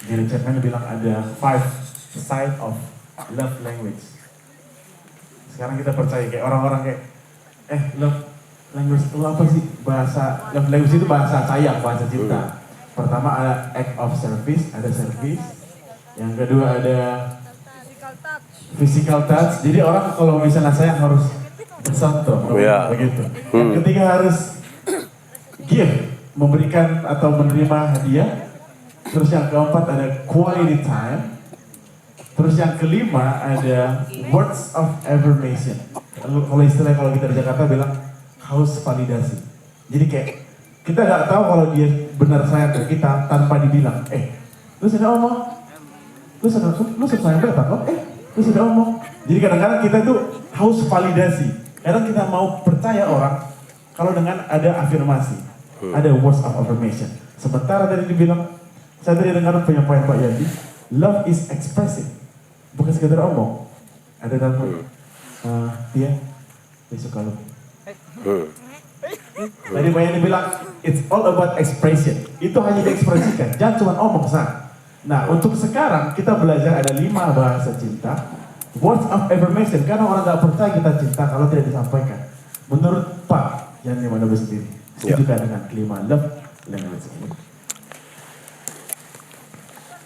Gary Chapman bilang ada 5 side of love language. Sekarang kita percaya kayak orang-orang kayak, love language itu apa sih? Love language itu bahasa sayang, bahasa cinta. Pertama ada act of service, ada service. Yang kedua ada physical touch. Jadi orang kalau misalnya sayang harus bersentuh, begitu. Yang ketiga harus give, memberikan atau menerima hadiah. Terus yang keempat ada quality time. Terus yang kelima ada words of affirmation. Kalau istilah kalau kita di Jakarta bilang haus validasi. Jadi kayak kita nggak tahu kalau dia benar sayang ke kita tanpa dibilang, lu sudah omong, lu sudah sayang beta kok, lu sudah omong. Jadi kadang-kadang kita itu haus validasi. Kadang kita mau percaya orang kalau dengan ada afirmasi, ada words of affirmation. Sementara tadi dibilang, saya tadi dengar penyampaian Pak Yandi, love is expressive, bukan sekedar omong. Ada dalam dia suka lu. Tadi Pak Yandi bilang, it's all about expression. Itu hanya diekspresikan, jangan cuma omong sah. Nah, untuk sekarang kita belajar ada 5 bahasa cinta, words of affirmation. Karena orang nggak percaya kita cinta kalau tidak disampaikan. Menurut Pak Yandi Manobe sendiri, setuju dengan kelima love language ini?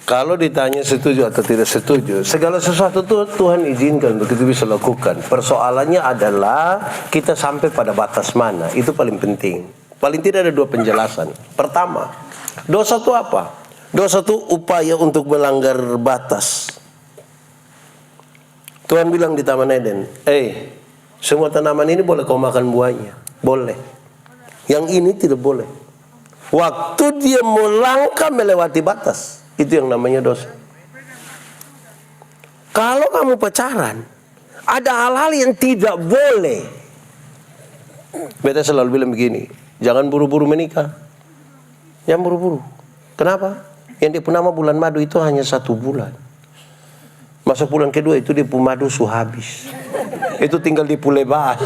Kalau ditanya setuju atau tidak setuju, segala sesuatu itu Tuhan izinkan begitu bisa lakukan. Persoalannya adalah kita sampai pada batas mana, itu paling penting. Paling tidak ada 2 penjelasan. Pertama, dosa itu apa? Dosa itu upaya untuk melanggar batas. Tuhan bilang di Taman Eden, semua tanaman ini boleh kau makan buahnya. Boleh. Yang ini tidak boleh. Waktu dia melangkah melewati batas, itu yang namanya dosa. Kalau kamu pacaran, ada hal-hal yang tidak boleh. Beta selalu bilang begini, jangan buru-buru menikah. Jangan buru-buru. Kenapa? Yang dia nama bulan madu itu hanya 1 bulan. Masuk bulan kedua itu dia madu habis. Itu tinggal dipulebas.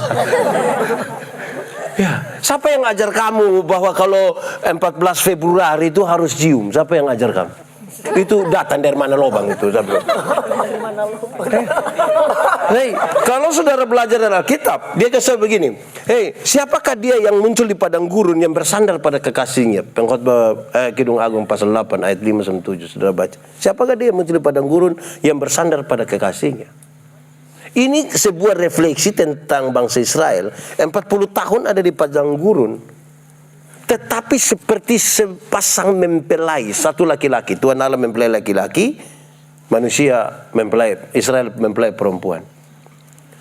Ya, siapa yang ngajar kamu bahwa kalau 14 Februari itu harus cium? Siapa yang ngajar kamu? Itu datang dari mana lubang itu? Kalau saudara belajar dari Alkitab, dia kasih begini. Siapakah dia yang muncul di padang gurun yang bersandar pada kekasihnya? Pengkhotbah Kidung Agung pasal 8 ayat 5 sampai 7, saudara baca. Siapakah dia yang muncul di padang gurun yang bersandar pada kekasihnya? Ini sebuah refleksi tentang bangsa Israel. 40 tahun ada di padang gurun. Tetapi seperti sepasang mempelai, satu laki-laki. Tuhan Allah mempelai laki-laki, manusia mempelai, Israel mempelai perempuan.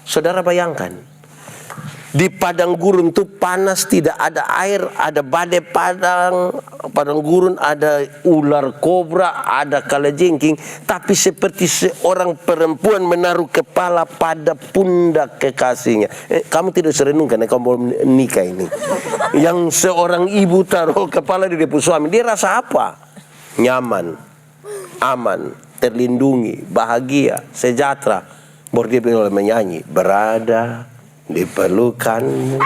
Saudara bayangkan, di padang gurun itu panas, tidak ada air, ada badai padang gurun, ada ular kobra, ada kalajengking. Tapi seperti seorang perempuan menaruh kepala pada pundak kekasihnya. Kamu tidak serenungkan, kamu mau nikah ini. Yang seorang ibu taruh kepala di depan suami, dia rasa apa? Nyaman, aman, terlindungi, bahagia, sejahtera. Baru dia boleh menyanyi, berada di pelukanmu.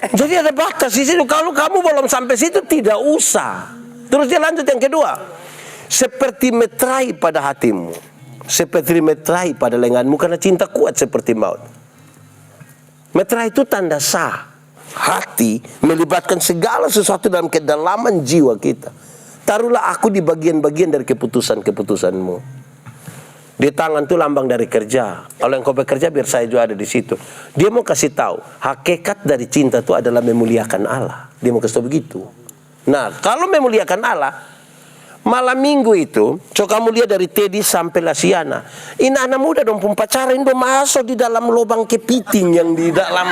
Jadi ada batas di situ. Kalau kamu belum sampai situ, tidak usah. Terus dia lanjut yang kedua, seperti meterai pada hatimu, seperti meterai pada lenganmu, karena cinta kuat seperti maut. Meterai itu tanda sah. Hati melibatkan segala sesuatu dalam kedalaman jiwa kita. Taruhlah aku di bagian-bagian dari keputusan-keputusanmu. Di tangan itu lambang dari kerja. Kalau yang kau bekerja, biar saya juga ada di situ. Dia mau kasih tahu, hakikat dari cinta itu adalah memuliakan Allah. Dia mau kasih tahu begitu. Nah, kalau memuliakan Allah, malam minggu itu, coba kamu lihat dari Teddy sampai Lasiana. Ini anak muda dong, pacaran dong, masuk di dalam lubang kepiting yang di dalam.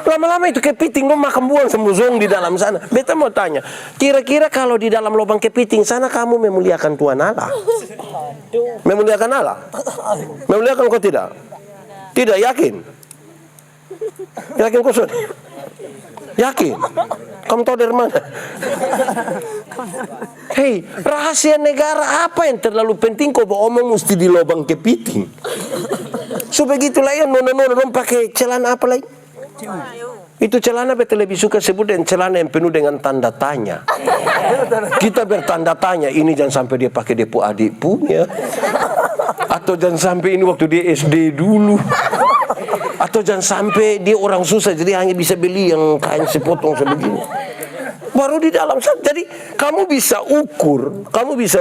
Lama-lama itu kepiting dong makan buang sembuzong di dalam sana. Beta mau tanya, kira-kira kalau di dalam lubang kepiting sana kamu memuliakan Tuhan Allah? Memuliakan Allah? Memuliakan kau tidak? Tidak yakin? Yakin kau sudah? Yakin? Kamu tahu dari mana? Hei, rahasia negara apa yang terlalu penting kau omong mesti di lubang kepiting? So begitulah ya, nona-nona dong pakai celana apa lagi? Itu celana beta lebih suka sebut dengan celana yang penuh dengan tanda tanya. Kita bertanda tanya, ini jangan sampai dia pakai depo adik punya. Atau jangan sampai ini waktu dia SD dulu. Atau jangan sampai dia orang susah jadi hanya bisa beli yang kain sepotong sebegini. Baru di dalam. Jadi kamu bisa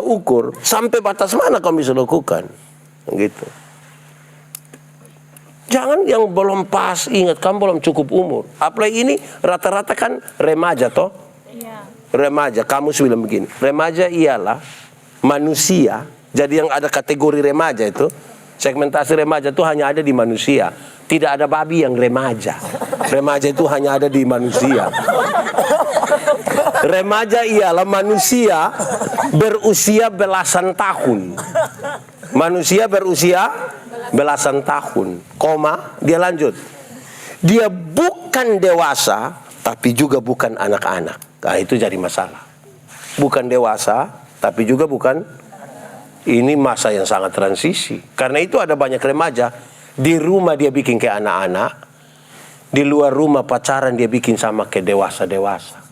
ukur sampai batas mana kamu bisa lakukan. Gitu. Jangan yang belum pas, ingat kamu belum cukup umur. Apalagi ini rata-rata kan remaja toh? Iya. Remaja, kamu bilang begini. Remaja ialah manusia. Jadi yang ada kategori remaja itu, segmentasi remaja itu hanya ada di manusia. Tidak ada babi yang remaja. Remaja itu hanya ada di manusia. Remaja ialah manusia berusia belasan tahun. Manusia berusia belasan tahun, koma, dia lanjut. Dia bukan dewasa, tapi juga bukan anak-anak. Nah, itu jadi masalah. Bukan dewasa, tapi juga bukan. Ini masa yang sangat transisi. Karena itu ada banyak remaja. Di rumah dia bikin kayak anak-anak. Di luar rumah pacaran dia bikin sama kayak dewasa-dewasa.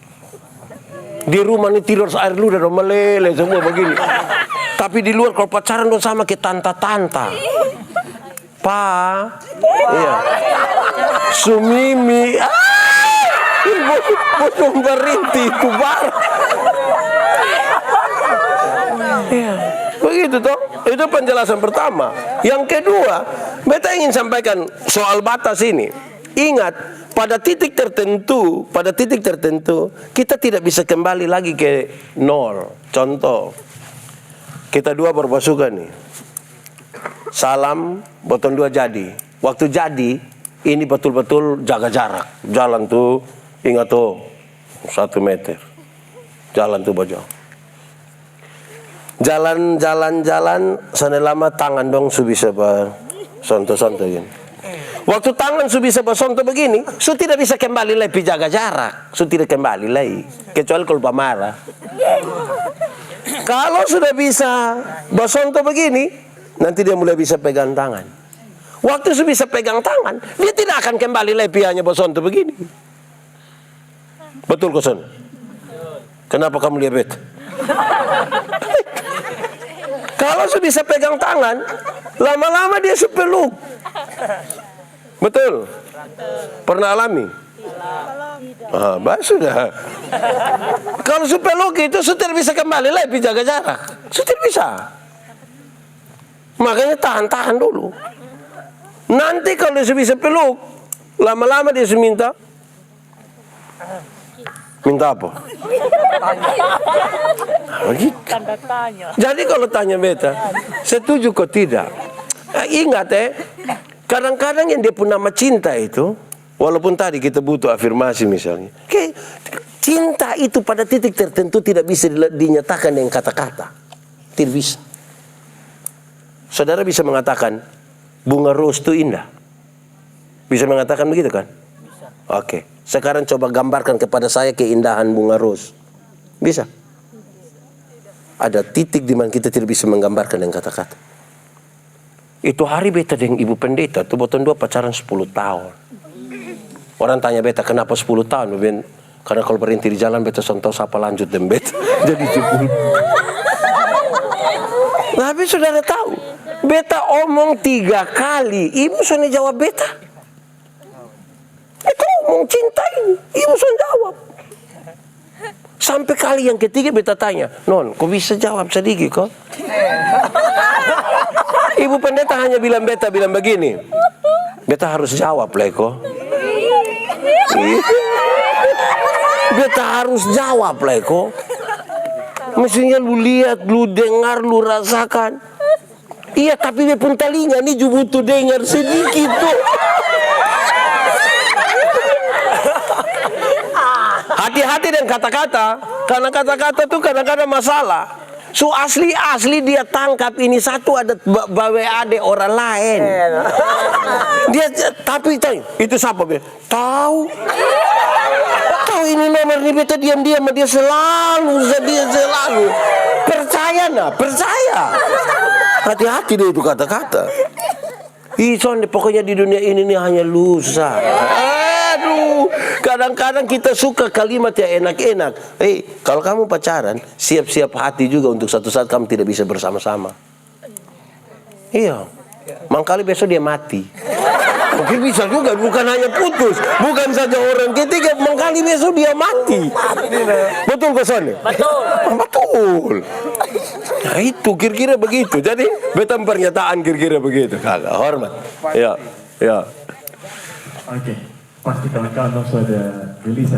Di rumah ini tidur air ludah dan meleleh semua begini. Tapi di luar kalau pacaran dong sama kayak tanta-tanta. Iya. Sumimi. Ibu berinti itu bar. Iya. Begitu toh. Itu penjelasan pertama. Yang kedua, beta ingin sampaikan soal batas ini. Ingat, pada titik tertentu, kita tidak bisa kembali lagi ke nol. Contoh, kita dua berpasukan nih. Salam, botol dua jadi. Waktu jadi, ini betul-betul jaga jarak. Jalan tuh, ingat tuh, 1 meter. Jalan tuh bojong. Jalan, sana lama tangan dong su bisa sonto-sonto gini. Waktu tangan su bisa sonto begini, su tidak bisa kembali lagi jaga jarak. Su tidak kembali lagi, kecuali kalau marah. Kalau sudah bisa basonto begini, nanti dia mulai bisa pegang tangan. Waktu su bisa pegang tangan, dia tidak akan kembali lagi hanya basonto begini. Betul koson? Kenapa kamu lihat beta? Kalau su bisa pegang tangan, lama-lama dia su peluk. Betul? Pernah alami? Baik sudah. Kalau su peluk itu su tidak bisa kembali lagi jaga jarak. Su tidak bisa. Makanya tahan-tahan dulu. Nanti kalau dia su bisa peluk, lama-lama dia su minta. Minta apa? Begitu. Tanda tanya. Jadi kalau tanya beta, setuju kok tidak? Ingat kadang-kadang yang dia pun nama cinta itu, walaupun tadi kita butuh afirmasi misalnya, cinta itu pada titik tertentu tidak bisa dinyatakan dengan kata-kata. Tidak bisa. Saudara bisa mengatakan, bunga ros itu indah. Bisa mengatakan begitu kan? Bisa. Oke. Sekarang coba gambarkan kepada saya keindahan bunga ros. Bisa? Ada titik di mana kita tidak bisa menggambarkan dengan kata-kata. Itu hari beta dengan ibu pendeta tuh botol dua pacaran 10 tahun. Orang tanya beta kenapa 10 tahun? Karena kalau berhenti di jalan beta sontos apa lanjut dan beta jadi 10. Tapi saudara tahu, beta omong 3 kali, ibu sudah jawab beta. Beta omong cinta ini, ibu sudah jawab. Sampai kali yang ketiga beta tanya, non, kok bisa jawab sedikit kok? Ibu pendeta hanya bilang begini, beta harus jawab leko. Beta harus jawab leko. Mestinya lu lihat, lu dengar, lu rasakan. Iya, tapi dia pun telinga nih juga butuh dengar sedikit tuh. Hati-hati dengan kata-kata, karena kata-kata tuh kadang-kadang masalah. So asli dia tangkap ini satu ada bawa ade orang lain. Dia tapi itu siapa be? Tahu ini nomor ini beta diam-diam dia selalu. Percaya. Hati-hati deh itu kata-kata. Pokoknya di dunia ini nih hanya lusa. Aduh, kadang-kadang kita suka kalimat yang enak-enak. Kalau kamu pacaran, siap-siap hati juga untuk satu saat kamu tidak bisa bersama-sama. Iya, mangkali besok dia mati. Mungkin bisa juga, bukan hanya putus, bukan saja orang ketiga, mangkali besok dia mati. Betul kok Sony? Betul. Betul. Nah itu kira-kira begitu. Jadi betam pernyataan kira-kira begitu. Kagak hormat. Ya, ya. Oke, pasti kawan-kawan sudah gelisah.